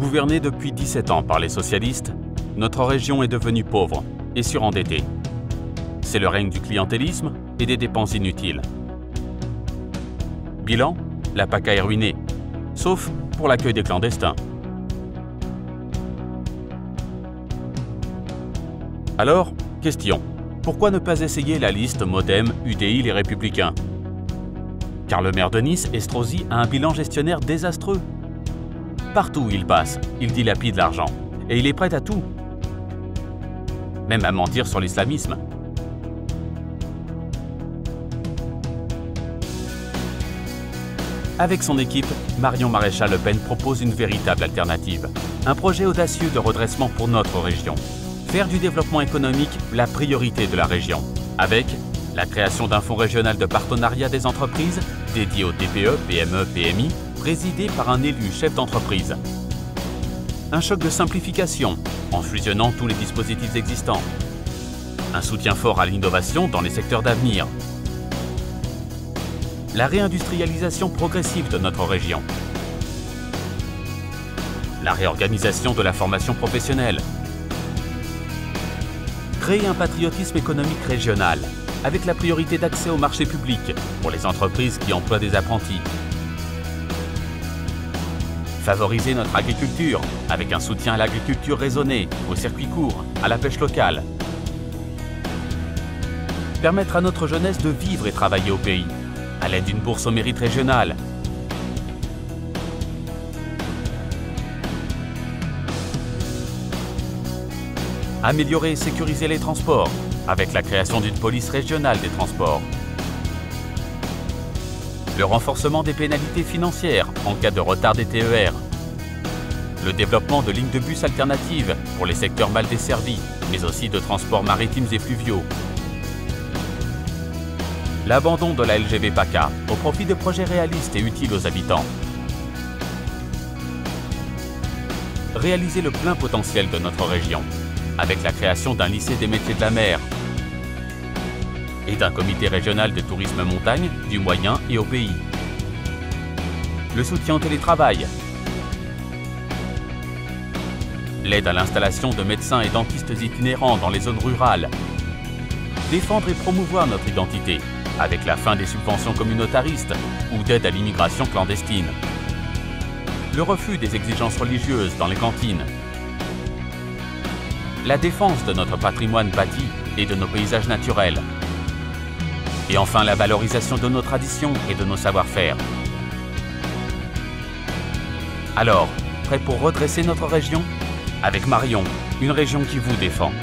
Gouvernée depuis 17 ans par les socialistes, notre région est devenue pauvre et surendettée. C'est le règne du clientélisme et des dépenses inutiles. Bilan, la PACA est ruinée, sauf pour l'accueil des clandestins. Alors, question, pourquoi ne pas essayer la liste Modem, UDI, les Républicains? Car le maire de Nice, Estrosi, a un bilan gestionnaire désastreux. Partout où il passe, il dilapide l'argent. Et il est prêt à tout. Même à mentir sur l'islamisme. Avec son équipe, Marion Maréchal Le Pen propose une véritable alternative. Un projet audacieux de redressement pour notre région. Faire du développement économique la priorité de la région. Avec la création d'un fonds régional de partenariat des entreprises dédié aux TPE, PME, PMI, présidé par un élu chef d'entreprise. Un choc de simplification, en fusionnant tous les dispositifs existants. Un soutien fort à l'innovation dans les secteurs d'avenir. La réindustrialisation progressive de notre région. La réorganisation de la formation professionnelle. Créer un patriotisme économique régional, avec la priorité d'accès au marché public pour les entreprises qui emploient des apprentis. Favoriser notre agriculture, avec un soutien à l'agriculture raisonné, aux circuits courts, à la pêche locale. Permettre à notre jeunesse de vivre et travailler au pays, à l'aide d'une bourse au mérite régionale. Améliorer et sécuriser les transports, avec la création d'une police régionale des transports. Le renforcement des pénalités financières en cas de retard des TER. Le développement de lignes de bus alternatives pour les secteurs mal desservis, mais aussi de transports maritimes et fluviaux. L'abandon de la LGV PACA au profit de projets réalistes et utiles aux habitants. Réaliser le plein potentiel de notre région, avec la création d'un lycée des métiers de la mer et d'un comité régional de tourisme montagne du moyen et au pays. Le soutien au télétravail. L'aide à l'installation de médecins et dentistes itinérants dans les zones rurales. Défendre et promouvoir notre identité, avec la fin des subventions communautaristes ou d'aide à l'immigration clandestine. Le refus des exigences religieuses dans les cantines. La défense de notre patrimoine bâti et de nos paysages naturels. Et enfin, la valorisation de nos traditions et de nos savoir-faire. Alors, prêt pour redresser notre région? Avec Marion, une région qui vous défend.